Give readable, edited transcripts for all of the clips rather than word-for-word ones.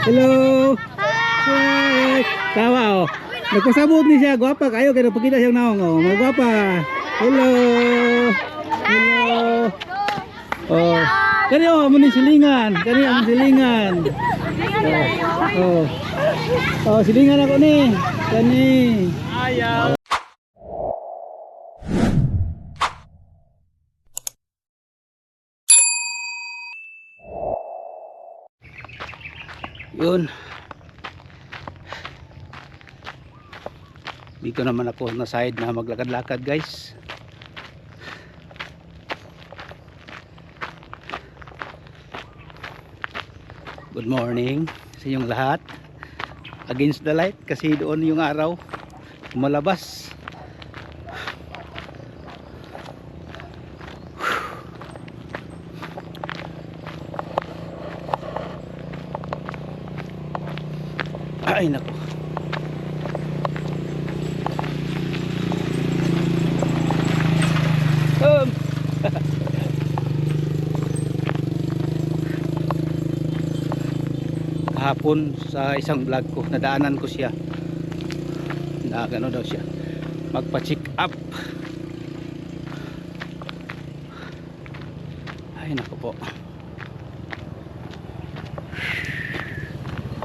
Hello. Hi. Tawa oh. Nagpasabot ni siya, gwapa kayo kaya pagkita siyang naong oh. Mga gwapa. Hello. Hello. Oh. Kani oh, amo ni silingan. Kani ang silingan. Oh. Oh, silingan ako ni. Kani. Ayaw. Yun. Dito naman ako na side na maglakad-lakad guys. Good morning sa inyong lahat. Against the light kasi doon yung araw malabas. Ay naku. Kahapon sa isang vlog ko nadaanan ko siya na gano daw siya magpa-check up. Ay naku po.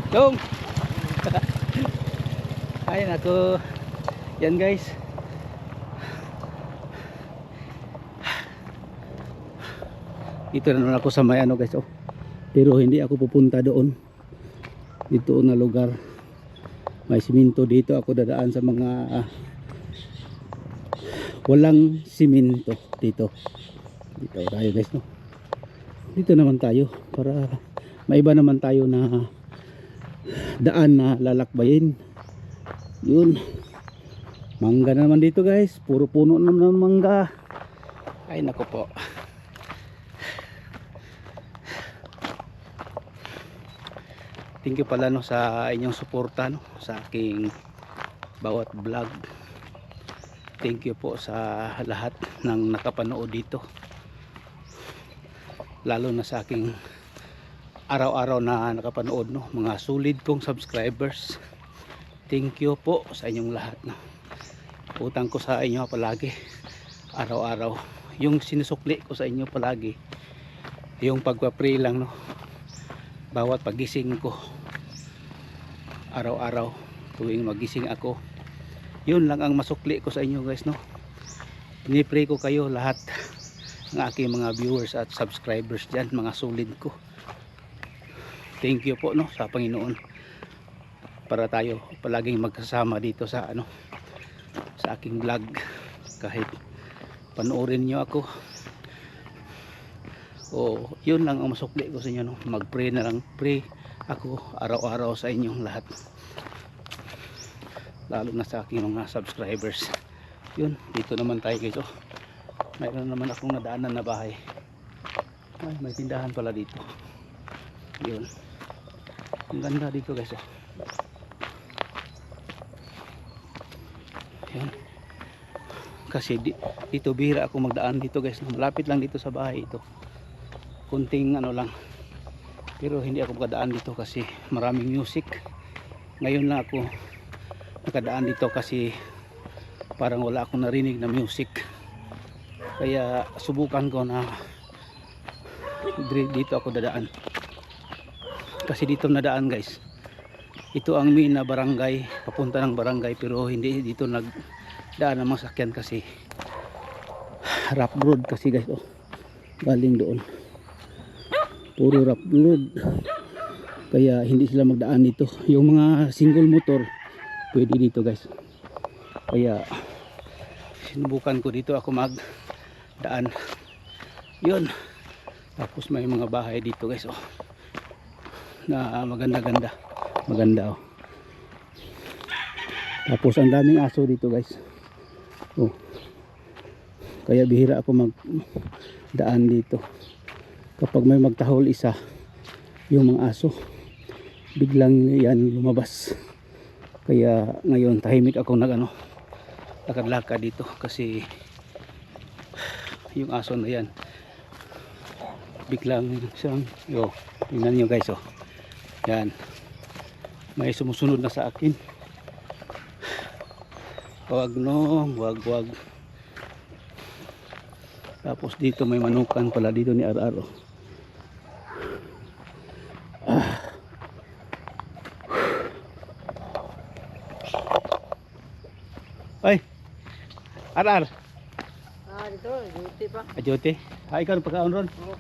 Dong. Ay naku. Yan guys. Dito na naman ako sa may ano guys oh. Pero hindi ako pupunta doon. Dito na lugar. May simento dito ako dadaan sa mga walang simento dito. Dito tayo guys no. Dito naman tayo para maiba naman tayo na daan na lalakbayin. Yun. Mangga na naman dito guys. Puro puno naman ng mangga. Ay nako po. Thank you pala no sa inyong suporta no sa aking bawat vlog. Thank you po sa lahat ng nakapanood dito. Lalo na sa aking araw-araw na nakapanood no, mga solid kong subscribers. Thank you po sa inyong lahat no. Utang ko sa inyo palagi araw-araw. Yung sinusukli ko sa inyo palagi yung pagpa-pray lang no. Bawat pagising ko araw-araw tuwing magising ako, yun lang ang masukli ko sa inyo guys no. Pinipray ko kayo lahat ng aking mga viewers at subscribers dyan, mga solid ko. Thank you po no sa Panginoon para tayo palaging magkasama dito sa ano sa aking vlog. Kahit panoorin nyo ako o yun lang ang masukli ko sa inyo no. Mag-pray na lang, pray ako araw-araw sa inyong lahat, lalo na sa aking mga subscribers. Yun, dito naman tayo guys oh. Mayroon naman akong nadaanan na bahay. Ay, may tindahan pala dito. Yun, ang ganda dito guys oh. Yun. Kasi dito bihira ako magdaan dito guys. Malapit lang dito sa bahay ito. Kunting ano lang. Pero hindi ako makadaan dito kasi maraming music. Ngayon lang ako nakadaan dito kasi parang wala akong narinig na music. Kaya subukan ko na dito ako dadaan. Kasi dito nadaan guys. Ito ang main na barangay, papunta ng barangay, pero hindi dito nagdaan ang mga sakyan kasi rough road kasi guys oh. Galing doon. Puro rough road. Kaya hindi sila magdaan dito. Yung mga single motor pwede dito guys. Kaya sinubukan ko dito ako magdaan. Yun. Tapos may mga bahay dito guys oh. Na maganda-ganda. Maganda oh. Tapos ang daming aso dito guys. Oh. Kaya bihira ako magdaan dito. Kapag may magtahol isa yung mga aso, biglang yan lumabas. Kaya ngayon tahimik ako lakad-lakad dito kasi yung aso na yan biglang siyang tingnan nyo guys oh. Yan May sumusunod na sa akin. Wag no, wag. Tapos dito may manukan pala dito ni Araro. Ay, Arar. Dito, duty pa. Ajote. Ay, ikaw pagkaon ron. Oo.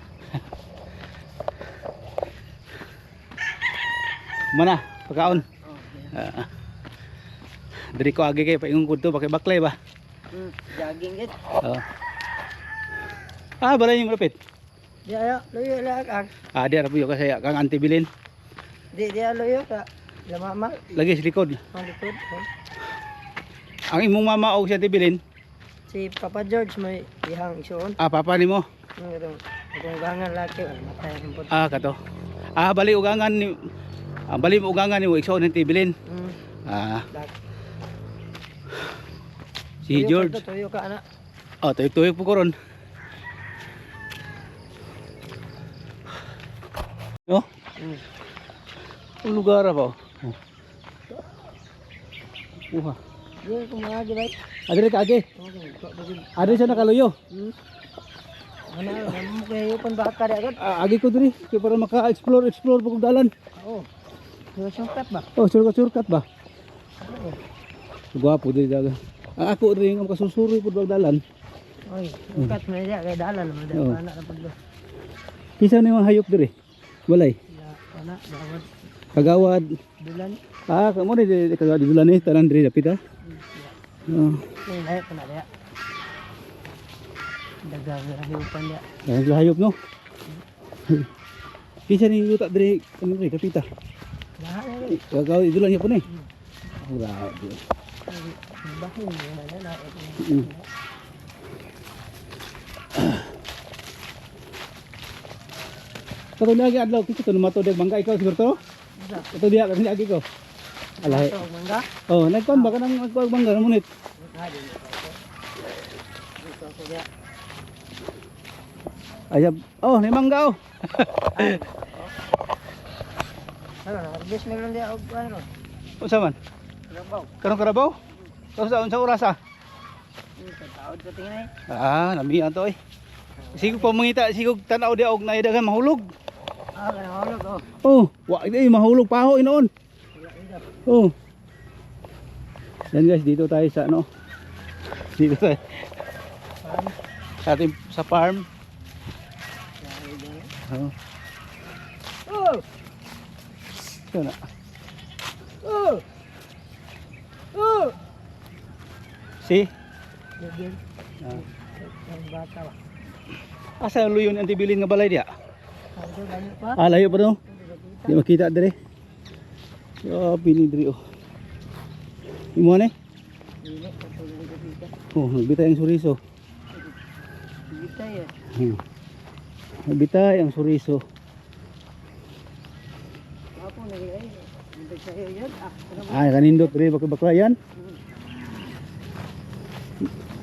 Mana, pagkaon. Oh, Dari ko agi kay paingon ko to pakai baklay ba? jogging git. Oo. Balay yung malapit. Di ayo, luyo lang ang. Di ara puyo kasi kang anti bilin. Di luyo ka. Lamama, Lagi sa likod. ang likod. Oh. Ang imong mama og siya tibilin. Si Papa George may ihang isuon. Papa nimo. Itong gangan laki, matay ang put. Kato. Bali ugangan ni bali mo ugangan ni mo igsoon ng tibilin. Si George. Tuyo ka anak. Tuyok po ko ron. No? Ang lugar ba? Uha. Di ko maagi bay. Adre ka agi. Adre siya nakaluyo. Ano, mo kayo pan baka agad. Agi ko diri kay para maka-explore po kung dalan. Oo. Shortcut ba? Shortcut ba? Oo. Gwapo diri daga. Ang ako diri ang makasusuroy pud bag dalan. Oy, shortcut na diya kay dalan naman Oo. anak na paglo. Kisa ni mga hayop diri? Walay. Anak bawat Kagawad. bulan. Kamo ni kagawad dulan ni tanan diri dapit ha. Ni lahi pa na diya. Dagang hayupan diya. Ang hayop no. Kisa ni yuta diri kamo diri dapit ha. Lahat na rin. Kagawad dulan niya po ni. Grabe. Bahin mo na. Kato ni agi adlaw kisa to mato deg mangga ikaw siguro to. Ito dia kasi agi ko. Alay. Ito, mangga. Nagkon ba kanang magkuag mangga munit. Dito ako diya. Ayab. Ni mangga Ano na, harvest meron diya og ano. Unsa man? Trabaho. Karong karabaw? Sa orasa? Taod sa tingin ay. Namian to eh. Sigog pa mangita, sigog tanaw dia og naidagan mahulog. Kanang hulog Wa di mahulog paho inoon. Yan guys, dito tayo sa ano? Dito tayo. Sa farm. Ito na. Si? Bigyan. Ang bata ba? Asa yung luyon ang tibilin nga balay dia? Ito, ganyan pa. Layo pa no? Di makita dire. Pini dire Imo ni? Dili, katulong ko dito. Nagbitay ang suriso. Dito eh. Nagbitay ang suriso. Ako na ay. Hindi sa'yo yan. Kanindot dire baklayan.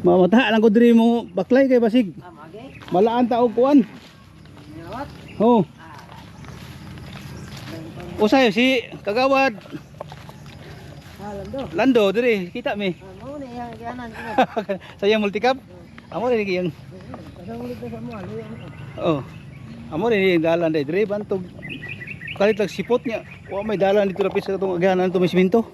Mamata lang ko dire mo baklay kay basig. Magi. Malaan ta og kuan. Nyawat. Usayo si kagawad Lando. Lando dire kita mi. Ano na yang ganan ko. Sayang multicap. Amo rin yung Kasang ulit sa mo. Ano yan? amo rin yung dalan dire bantog. Kalit lang sipot niya. Wa may dalan dito lapit sa tong agahanan to may siminto.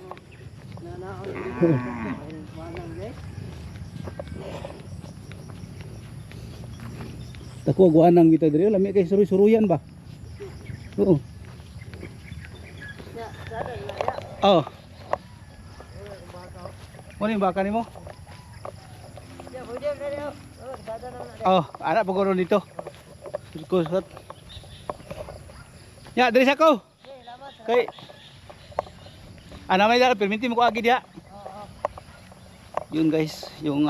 Tako guanang kita dire lami kay suruy-suruyan ba? Oo. Mo ni baka nimo? Anak pagoro dito. Kusot. Ya, dari sako. Kay may dala perminti mo ko agi dia. Yun guys, yung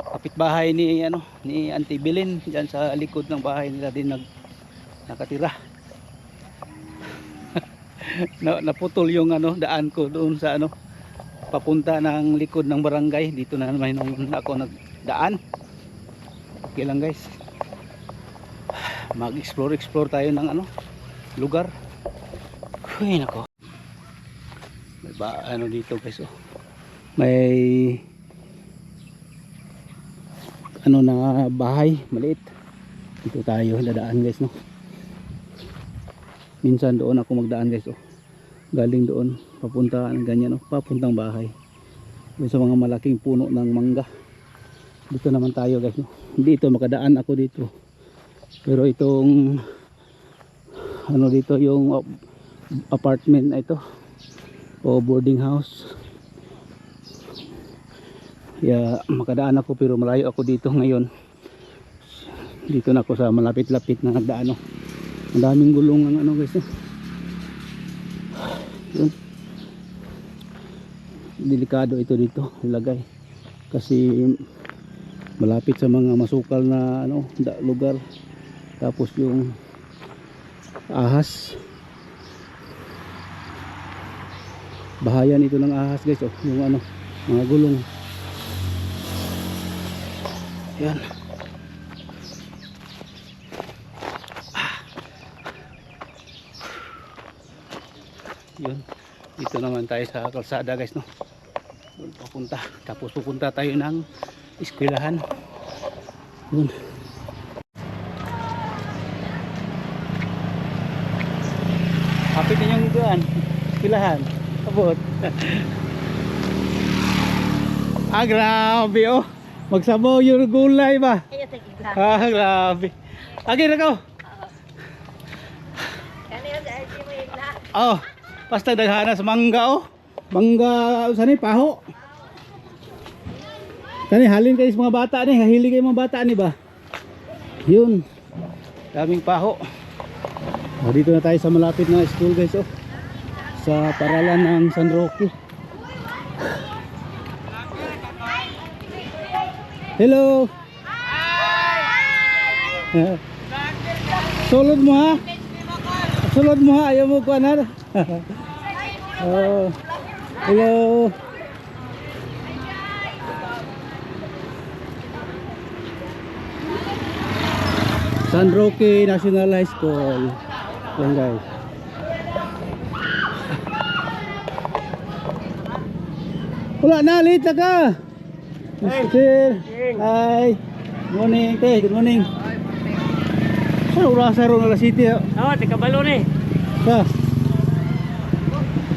kapitbahay ni ni Auntie Bilin diyan sa likod ng bahay nila din nakatira. Naputol yung daan ko doon sa papunta ng likod ng barangay. Dito na naman ako nagdaan. Okay lang guys, mag explore tayo ng lugar. Uy nako. May ano dito guys, oh. May ano na bahay maliit. Dito tayo dadaan guys, no. Minsan doon ako magdaan guys, oh. Galing doon papunta ng ganyan, oh, papuntang bahay. Doon sa mga malaking puno ng mangga. Dito naman tayo guys, no. Dito makadaan ako dito. Pero itong ano dito yung apartment na ito o boarding house. Yeah, makadaan ako pero malayo ako dito ngayon. Dito na ako sa malapit-lapit na nagdaan, oh. Ang daming gulong ng ano guys, oh. Yun. Delikado ito dito ilagay kasi malapit sa mga masukal na ano lugar, tapos yung ahas, bahayan ito ng ahas guys, oh. Yung ano mga gulong yan. Yun, dito naman tayo sa kalsada guys, no. Doon papunta, tapos pupunta tayo ng eskwelahan. Yun. Kapit ninyong doon, eskwelahan. Abot. Ah, grabe, oh. Magsabaw yung gulay ba? Ah, grabe. Agi na ko. Oh, basta daghana sa mangga, oh. Mangga, saan paho. Saan halin kayo sa mga bata ni, hahilig kayo mga bata ni ba? Yun. Daming paho. Oh, dito na tayo sa malapit na school guys, oh. Sa paralan ng San Roque. Hello. Hi. Sulod mo ha. Sulod mo ha, ayaw mo kuan ha. Oh. Hello. San Roque National High School. Yan guys. Wala na, late na ka. Mister. Hi. Good morning, te. Good morning. Saan urasa ron na city? Oh, di kabalo ni. Sa.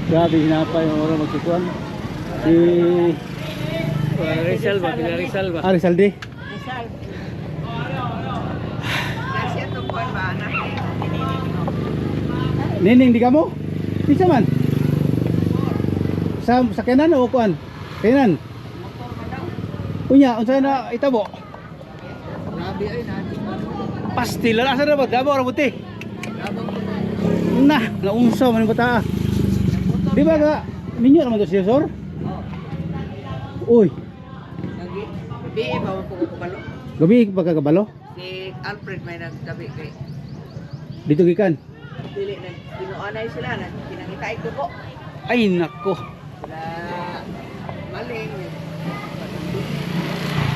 Grabe hinapay yung orang magsukuan. Si Rizal ba? Rizal ba? Rizal di. Rizal. Nining di kamo? Bisa man. Sa sakyanan o kuan? Kayanan. Unya, unsa na itabo? Grabe ay natin. Pastil na asa na ba? Dabo ra buti. Nah, naunsa man bata. Di ba ga minyo naman to siya, sir? Uy, Gabi ba mo po kabalo? gabi pagkakabalo? Si Alfred may naggabi kay Dito gikan. dili na kinuanay sila na kinangitay ko po. Ay nako. Sila maling.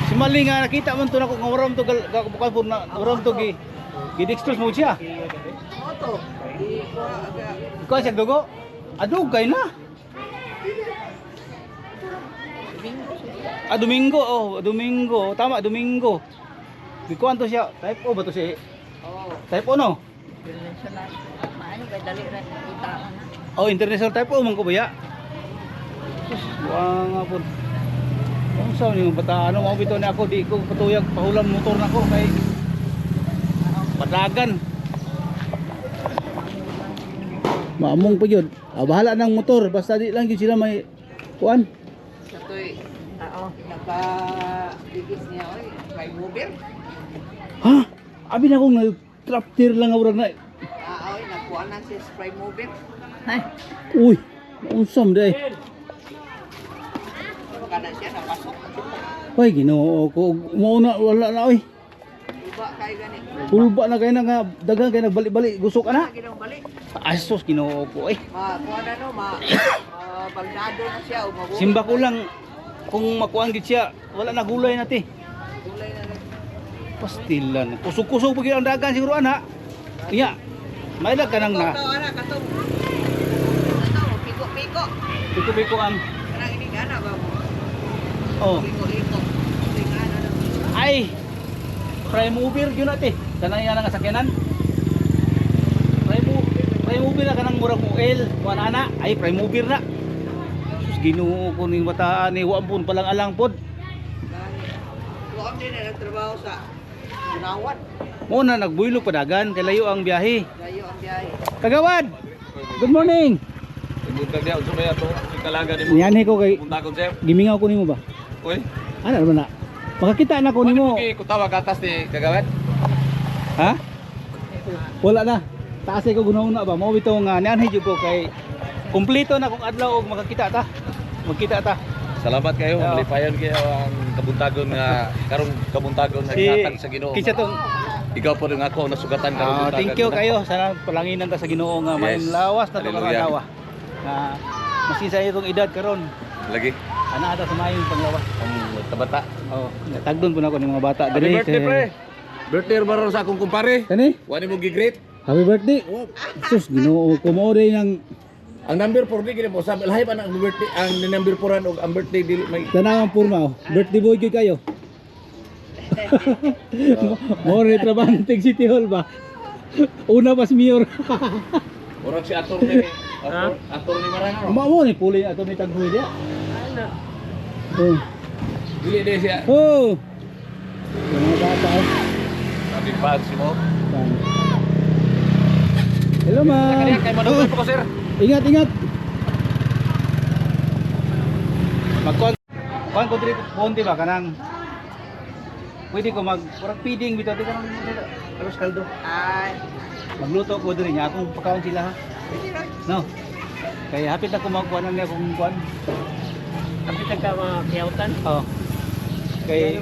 Si Mali nga nakita man to nako nga waram to bukan po na waram to gidextrose mo siya. Moto. Di ko aga Ikaw siya dugo. Adugay na. Domingo, oh, Domingo. Tama, Domingo. Bikuan to siya. Type O ba to siya? oh, Type O no? international. Maano kay dali ra kita na. Oh, international type O man ko ba ya? Wang nga po. Kung saan yung bata, ano mo bito ni ako, di ko patuyag, pahulam motor na ko kay padagan. Maamong pa yun. Bahala ng motor, basta di lang yun sila may kuan. Sa toy. Naka digis niya oy, kay mover. Ha? Abi na akong nag-traptir lang nga na. Oy, nakuha na si spray mover. Uy, unsam day. Kana siya napasok. Ay, Ginoo ko. Mauna wala na oy. Iba kay gani. Pulba na kay na nga dagang kay nagbalik-balik gusok ana. Ginong balik. Asos Ginoo ko eh. Kuha na no, baldado na siya o mabuhay. Simba ko lang kung makuan gid siya, wala na gulay na ti. Gulay na rin. Pastilan. Kusog-kusog pag ang dagan siguro ana. Iya. May ka nang na. Kato, ana, kato. Kato, piko-piko. Biko-biko ang Kanang ini gana ba mo? oh. Liko-liko. Tingana na. Ay. Prime mover gyud ate. Kanang yan ang sakyanan. Prime mover na kanang murag oil, wala na. Ay prime mover na. Sus Ginoo ko ning bataan ni wa pun palang alang pod. Luam din na nagtrabaho sa Gunawan. Mo na nagbuylo padagan kay layo ang biyahe. Layo ang biyahe. Kagawad. Good morning. Buntag dia unsa may ato ikalaga nimo. Niyanhe ko kay Buntagon sir. gimingaw ko nimo ba? Oy. Ano naman na? Makakita na ko nimo. Okay, kutawa ka atas ni kagawad. Ha? Wala na. Taas ko gunawon na ba? Mao bitaw nga niyanhe jud ko kay kumpleto na kung adlaw og makakita ta. Magkita ta. Salamat kayo, Yeah. malipayon kayo ang kabuntagon nga karong kabuntagon nga gihatag sa Ginoo. Kinsa tong Ikaw po rin ako nasugatan karong buntagan. thank you kayo. Sana palanginan ta sa Ginoo nga may Yes. lawas na to Hallelujah. lawa. Maski sa itong edad karon, Lagi ana ata sa maayong panglawas. ang tabata. Oh, natagdon po na ko ng mga bata Happy diri. birthday pre. Birthday ba ron sa akong kumpare? Kani? Wani mo gi-greet. Happy birthday. Sus, Ginoo ko mo day nang Ang number 4 di gini mo sabi lahi pa na ang birthday ang number 4 og ang birthday dili may tanawang purma. Birthday boy gyud kayo. Mo rin trabaho ng Teg City Hall ba? Una pas mayor. Murag si ator ni ator ni Marango. Mo ni puli ato ni Taghoy dia. Oh. Dili di siya. Oh. Yung mga bata. Oh. Sabi pa si mo. Hello ma'am. Kaya kay manugan ko sir. Ingat, ingat. Magkuhan ko dito konti ba kanang pwede ko parang feeding bitaw di kanang alos kaldo. Ay. Magluto ko diri niya akong pakaon sila ha. No. Kaya hapit na ko magkuhan na niya kung kuhan. Kapit ka mga kiyautan. Oh. Kay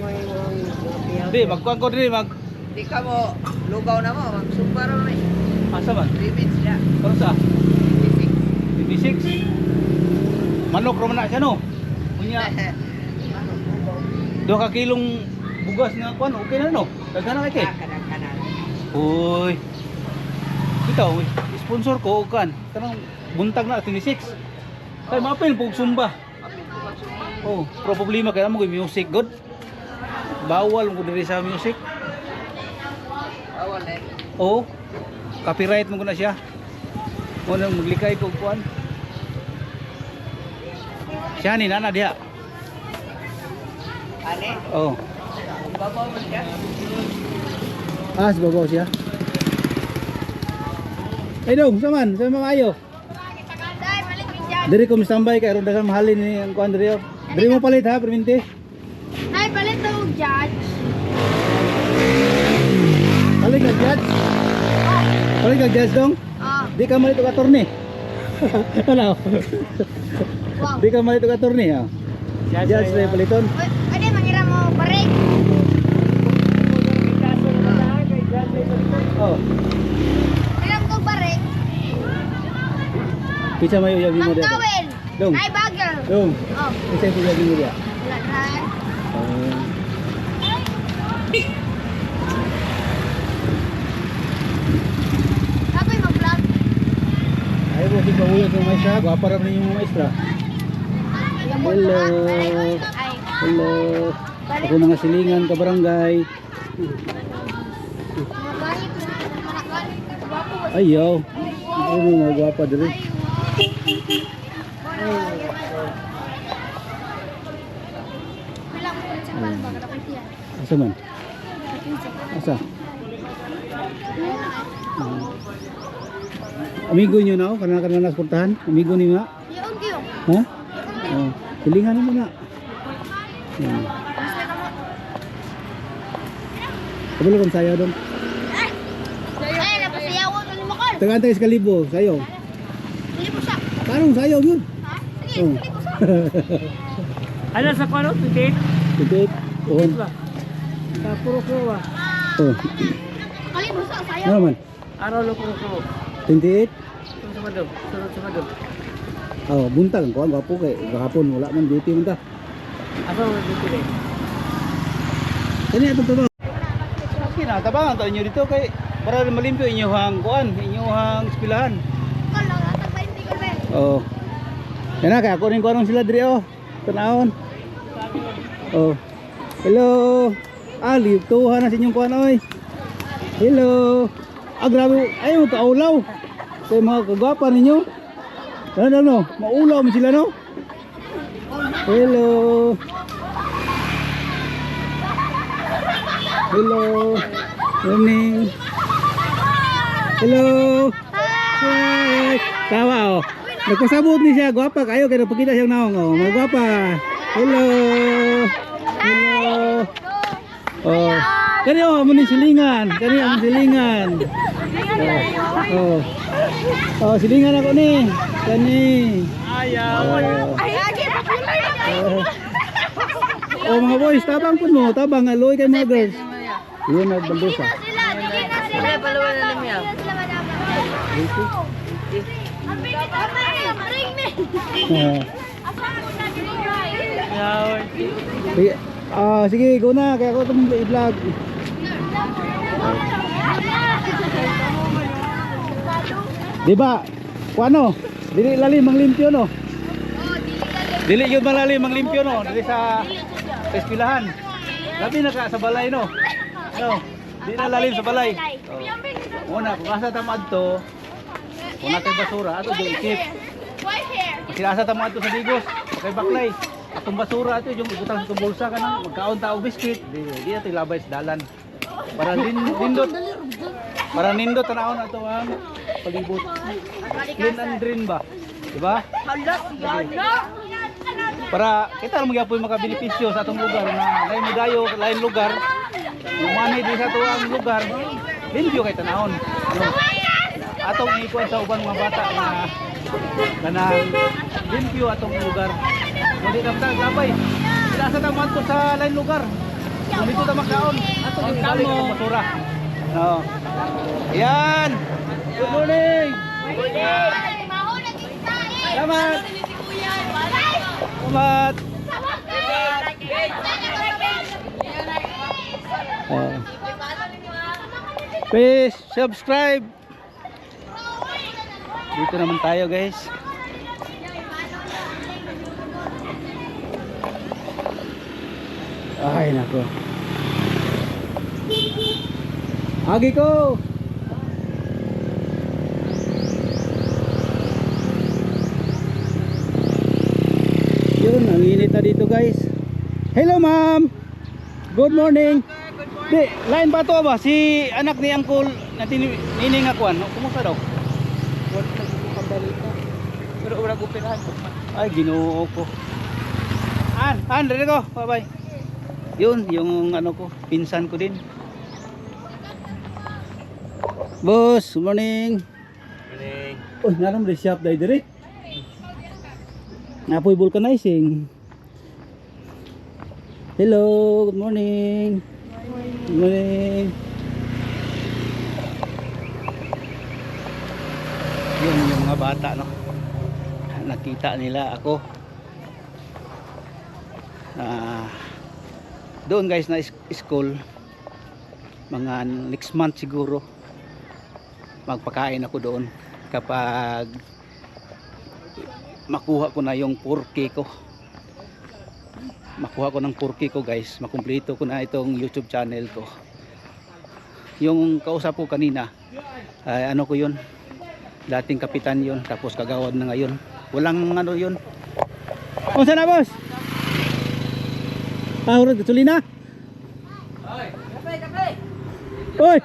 di magkuhan ko diri mag Di ka mo lugaw na mo. Magsumpa ron eh. asa man? 3 minutes niya. Karon sa 56. 56. Manok ro man na siya no. Unya 2 ka kilong bugas nga kuan okay na no. Daghan na kay. Kanan-kanan. Uy. Bitaw, sponsor ko og kan. Kanang buntag na 26. Kay mapil pug sumba. Oh, pro problema kay mo music good. Bawal mo diri sa music. Awal eh. Oh. Copyright mo na siya. Mo nang maglikay ko kuan. Siya ni nana dia. Ane? Oh. Babaw mo siya. Ah, sa babaw siya. Eh dong, saman, sa maayo. Diri ko misambay kay ron daghang mahalin ni ang kuan diri. Diri mo palit ha, perminti. Ay, palit daw judge. Palit ka judge. Palit ka judge dong. Oh, Di ka malit og attorney. Ano? wow. Di ka malit og attorney ha. Judge na yung paliton. Uy, ade, mangira mo barek. Oh. Mangira mo kong barek. Pizza mayo yabi mo Ang dito. tawel. Dong. Ay, bagel. Dong. Oh, Pizza ko yabi mo dia. wala na. Oh. Ako'y mag-vlog. Ayaw mo din pahuyag ng maestra. Gwapa rin yung maestra. Hello. Ay, Hello. Ako na nga silingan ka barangay. mabalik na. Manakalik. Bapo. Ayaw. Ano mo mga gwapa diri. Bilang mo sa palba. Kadapit yan. Asa man? Asa? Amigo nyo na ako, kanina nasportahan. Amigo niyo na. Yun, yun. Ha? Oh, silingan mo na. Hmm. Basta ka mo. Kabalo kang sayaw doon. Ay, napasiyawan ka ni Makol. Tagantay sa kalibo, sayaw. Hindi mo siya. Parang sayaw yun. Ha? Sige, Oh. hindi ko siya. Ano sa kwano? Titit? Titit. Oh. Ba? Sa puro ko ba? Oh. Kali mo siya, sayo. Ano man? Araw lo puro ko. 28. Sunod sa madog. Sunod sa madog. Oh, buntag ko ang gwapo kay gahapon wala man duty man ta. Asa mo dito rin? Kani atong trabaho. Kina tabangan to inyo dito kay para malimpyo inyo hang kuan, inyo hang eskwelahan. Kol, natag 20 ka ba? Oh. Yan na, kaya kunin ko anong sila diri oh. Tanahon. Oh. Hello. Tuhan na sa inyong kuhan oy. Hello. Grabe. Ayaw, kaulaw. Kaya mga kagwapa ninyo. Ano, maulaw mo sila no? Hello. Hello. Morning. Hello. Hi. Tawa oh. Nagpasabot ni siya, gwapa kayo kaya napakita siyang naong oh. Mga gwapa. Hello. Hello. Oh. Kani oh, muni silingan. Kani ang silingan. Oh. Oh, silingan ako ni. Kani. Ayaw. Oh, mga boys, tabang po mo. Tabang, aloy kay mga girls. Yun, nagbandusa. Sila paluwa na lang yan. Sige, go na. Kaya ako itong i-vlog. Diba? Kuano? Dili lalim ang limpyo no? Dili yun malalim ang limpyo no? Dili sa eskwelahan. Labi na ka sa balay no? No? Di na lalim sa balay. Una, kung asa tamad to, kung natin basura, ato yung isip. Kasi asa tamad to sa digos, kay baklay. Atong basura ato yung ibutang sa bulsa ka na, magkaon tao biskuit. Di ato ilabay sa dalan. Para nindot. Para nindot tanawon ato ang palibot. Clean and green ba? Diba? Para kita lang magyapoy makabenepisyo sa atong lugar na lain mudayo, lain lugar. Yung manay di sa tuwang lugar, limpyo kay tanahon. Ano? Atong ikuan sa ubang mga bata na kanang limpyo atong lugar. Hindi na matang labay. Sila sa tamad ko sa lain lugar. Kung dito na magkaon, atong ibalik ang basura. No. Ayan! Good morning! Salamat! Salamat! Please subscribe. Dito naman tayo guys. Ay nako. Agi ko. Yun, ang init na dito guys. Hello ma'am. Good morning. Di, lain ba to ba? Si anak ni Uncle na nining akuan. Kumusta daw? Wala nagpapambalita. Pero wala ko pirahan. Ay, ginoo ko. Dito ko. Bye-bye. Yun, yung ano ko, pinsan ko din. Boss, good morning. Morning. Oh, naram rin shop dahil dire. Napoy vulcanizing. Hello, good morning. Good morning. Yun yung mga bata no. Nakita nila ako. Doon guys na school. Mga next month siguro. Magpakain ako doon kapag makuha ko na yung 4K ko. Makuha ko ng 4K ko guys, makumpleto ko na itong YouTube channel ko. Yung kausap ko kanina ay ano ko yun, dating kapitan yun, tapos kagawad na ngayon. Walang ano yun. O saan na boss? Urad gasolina? Oy!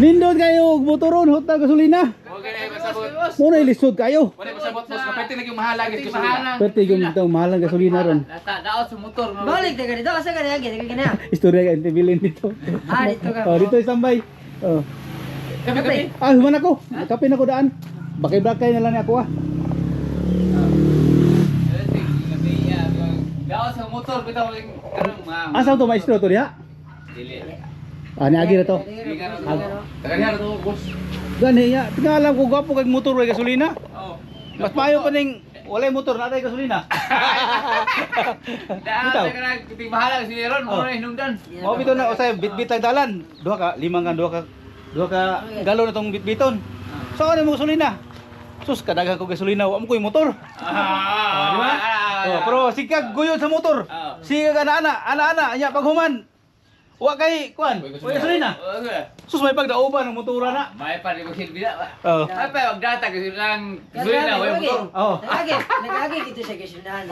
Nindot kayo motoron hota gasolina. Okay na pasabot. Muna ilisod kayo. Wala pasabot boss, kapete lagi mahalag ito mahalang. Pwede yung itong mahalang gasolina ron. Daot sa motor. Balik na ganito, asa ka na yan, Istorya ka bilin dito. dito ka. Oh, dito isambay. Oh. Kape. Human ako. Kape na ko daan. Bakay-bakay na lang ako ah. Daot sa motor bitaw karong ma. Asa to maestro to diha? Dili. Ani agi na to. Tagahan to boss. Gani ya, tingalam ko gwapo kay motor way gasolina. Oh. Mas payo pa ning walay motor na tay gasolina. Daot sa kanang kiting mahalang si Aaron mo na hinungdan. Mao bito na usay bitbit lang dalan. Duha ka galon na tong bitbiton. So ano mo gasolina? Sus kadagan ko gasolina, wa mo ko yung motor. Di ba? Pero sikag guyod sa motor. Sikag ana nya paghuman. Wa kay kuan. Wa gasolina. Sus may pagdauban ng motora na. May pa di ko silbida ba? Oh. Ay pa data kasi lang na way motor. Oh. Nagagi kita sa kasyunahan.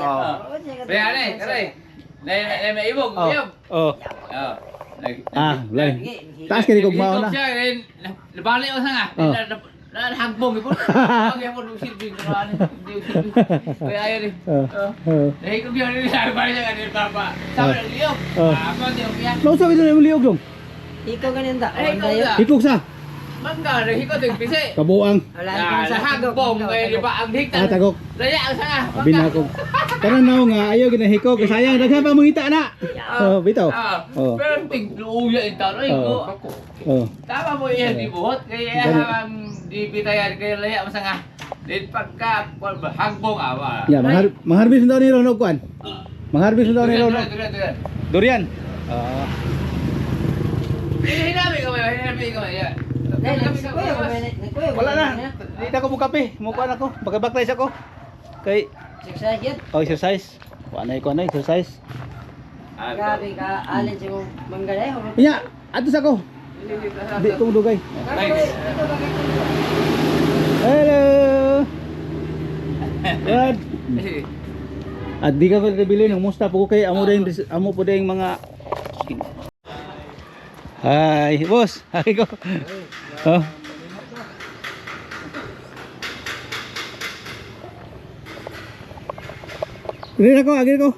Kaya kare. Na may ibog, Oh. yun. Oh. Oh. Lain. Taas kini kog mao na. Siya rin, nabali ko sa nga. Oh. Nahagbong ipon. Kaya mo nung silbi ko na hindi ko silbi. Kaya ayaw rin. Dahil ko biyan rin sa bali niya kanil papa. Sabi ng liyog. Ako hindi ko biyan. No sabi na liog dong. Ikaw ganin da. Ay, ikaw na. Hikog sa Mangga, hiko din pisi. kabuang. Wala ikong sa Nahagbong, di ba ang higtan. Tagok. Raya ang sa nga. Binakog. Karon naw nga ayaw ginahikog sayang daghan pa mangita na. Oh, bitaw. Oh. Pero tigluya ito. Ay, Oh. ko. Oh. Tama mo yan, di buhot. Kaya ang di bitayan kaya laya mo sa nga. Di pagka hagbong awa. Ya, mangharbis daw ni Ron og kuan. Mangharbis daw ni Ron. Durian. Hinabi ka ba? Hinabi ka ba? Wala na. Di na ko mo kape. Mukuan ako. Bagay-baklays ako. Kay exercise. Wala na ko na exercise. Grabe ka, alin siya mong manggalay. Iya, atus ako. Di ko dugay. Hello. Good. At di ka ko bili ng musta po kay amo po ding mga Hi, boss. Hi ko. Oh. Agil ko.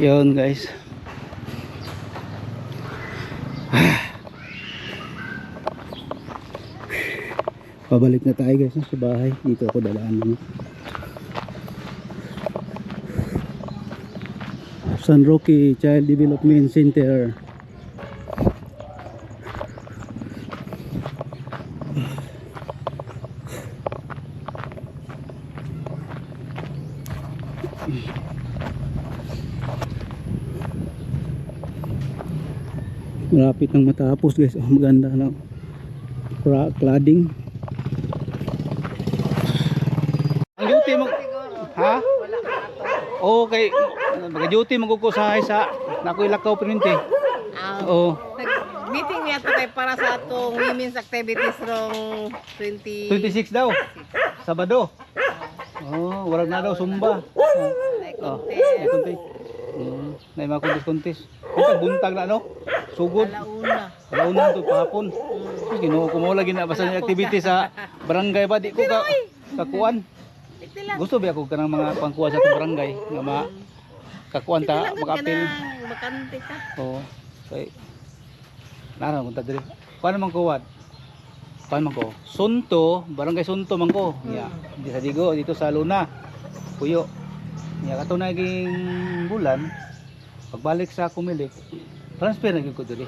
Yun guys. Pabalik na tayo guys sa bahay. Dito ako dalaan naman. San Roque Child Development Center. Malapit nang matapos guys. Oh, maganda na cladding. Ang duty mo ha? Okay, mag-duty magkukusahay sa nakoy lakaw pininte. Oh, Meeting niya to kay para sa atong women's activities rong 26 daw. Sabado. Oh, warag na daw sumba. Oh, may kunti. May mga kuntis-kuntis. Ito buntag na no. Sugod. Alauna to pahapon. Ginoo ko mo lagi na basta yung activity sa barangay ba di ko ka kakuan. Gusto ba ako kanang mga pangkuha sa atong barangay nga kakuan ta makapil. Bakante ka. Oo. Kay nara mo ta diri. Paano man kuwat? Paano man ko? Sunto, barangay Sunto man ko. Ya, di sa Digo dito sa Luna. Puyo. Ya kato naging bulan pagbalik sa Kumilik. Transfer na gyud ko diri.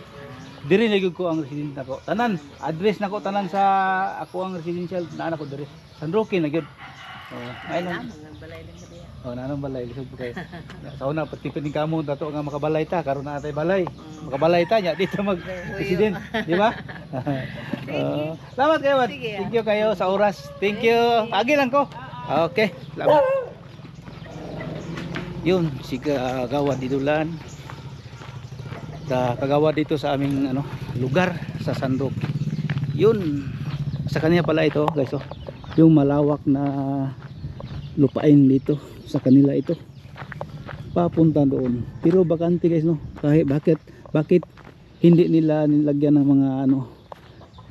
Diri na gyud ko ang resident nako. Tanan, address nako tanan sa ako ang residential na anak ko diri. San Roque na gyud. Oh, ayun. Oh, nanong balay lisod po kayo. Sa una pati pining kamo dato nga makabalay ta karon na tay balay. Makabalay ta nya dito mag president, di ba? Salamat kayo. Thank you kayo sa oras. Thank you. Agi lang ko. Okay, salamat. Yun si Kagawad Didulan. Kagawad dito sa aming lugar sa San Roque. Yun sa kanya pala ito, guys. Oh. Yung malawak na lupain dito sa kanila ito papunta doon pero bakante guys no kahit bakit hindi nila nilagyan ng mga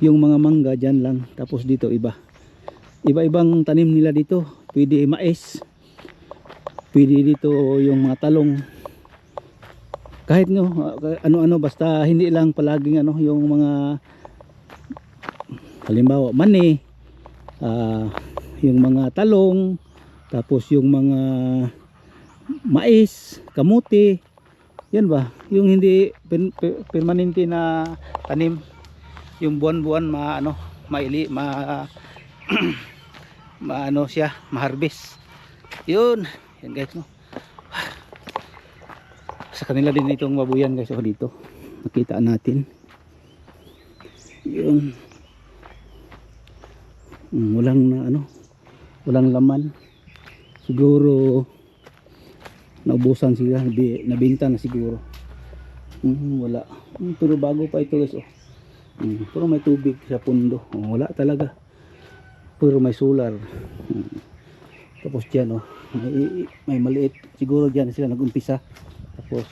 yung mga mangga dyan lang tapos dito iba-ibang tanim nila dito pwede mais pwede dito yung mga talong kahit ano basta hindi lang palaging yung mga halimbawa mani yung mga talong tapos yung mga mais, kamuti yan ba, yung hindi permanente na tanim yung buwan-buwan siya ma-harvest yun guys no sa kanila din itong babuyan guys dito nakita natin yun Walang na ano, walang laman. Siguro naubusan sila, nabenta na siguro. Wala. Pero bago pa ito guys. Pero may tubig sa pundo. Wala talaga. Pero may solar. Tapos dyan may maliit. Siguro dyan sila nag-umpisa. Tapos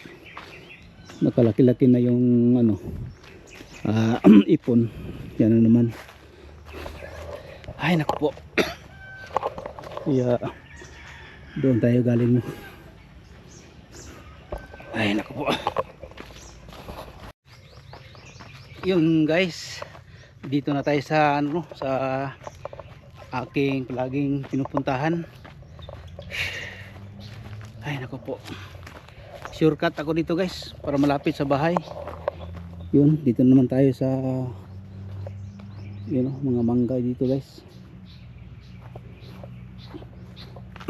nakalaki-laki na yung ano, ipon. Yan na naman. Ay naku po. Kaya doon tayo galing no. Ay naku po. Yun guys, dito na tayo sa ano, sa aking palaging pinupuntahan. Ay naku po. Shortcut ako dito guys para malapit sa bahay. Yun, dito naman tayo sa yun mga mangga dito guys.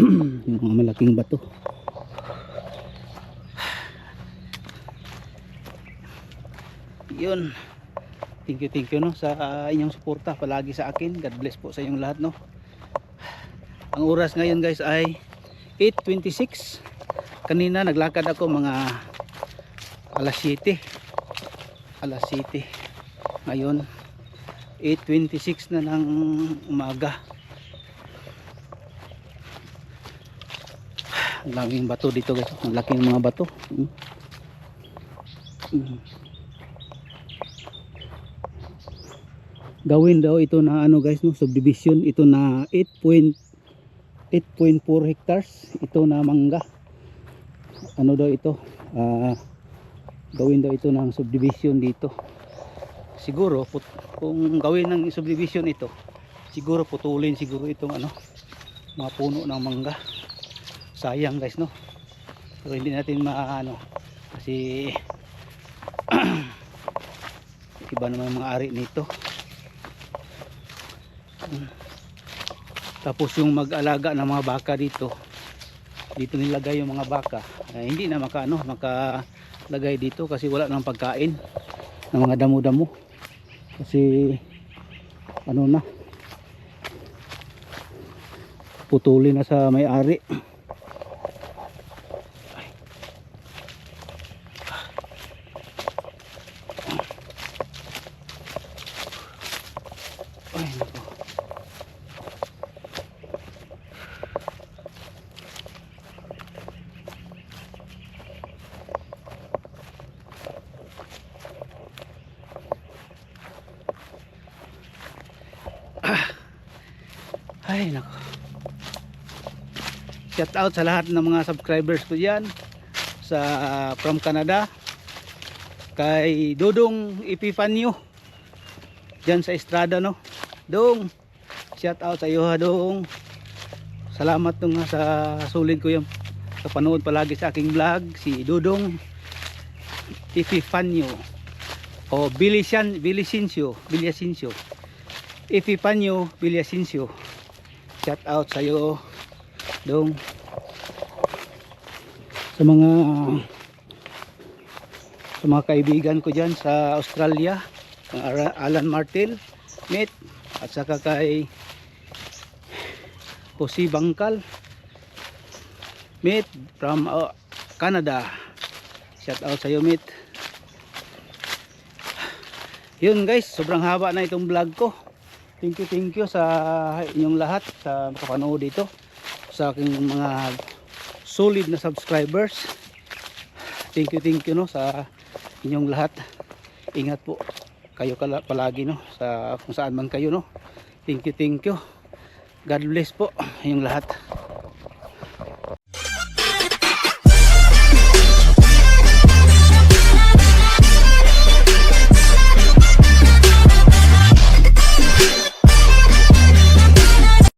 Yung mga malaking bato. Yun. Thank you no sa inyong suporta palagi sa akin. God bless po sa inyong lahat no. Ang oras ngayon guys ay 8:26. Kanina naglakad ako mga alas 7. Ngayon 8:26 na ng umaga. Ang daming bato dito guys. Ang laking mga bato. Gawin daw ito na ano guys no, subdivision. Ito na 8.4 hectares. Ito na mangga. Ano daw ito? Gawin daw ito ng subdivision dito. Siguro kung gawin ng subdivision ito, siguro putulin siguro itong ano, mga puno ng mangga. Sayang guys no. Pero hindi natin maano kasi iba naman mga ari nito. Tapos yung mag-alaga ng mga baka dito nilagay yung mga baka. Hindi na makalagay dito kasi wala nang pagkain ng mga damo-damo. Kasi ano na, putulin na sa may-ari. Ay nako. Shout out sa lahat ng mga subscribers ko diyan sa from Canada. Kay Dodong Epifanio diyan sa Estrada no. Dong, shout out sa iyo ha Dong. Salamat nung sa sulit ko yung kapanood palagi sa aking vlog, si Dodong Epifanio o Villasincio Epifanio Villasincio. Shout out sa iyo Dong. Sa mga kaibigan ko diyan sa Australia, Alan Martel, Met, at saka kay Jose Bangkal, Met from Canada. Shout out sa iyo Met. Yun guys, sobrang haba na itong vlog ko. Thank you sa inyong lahat sa kapanood dito, sa aking mga solid na subscribers. Thank you no sa inyong lahat. Ingat po kayo palagi no sa kung saan man kayo no. Thank you. God bless po inyong lahat.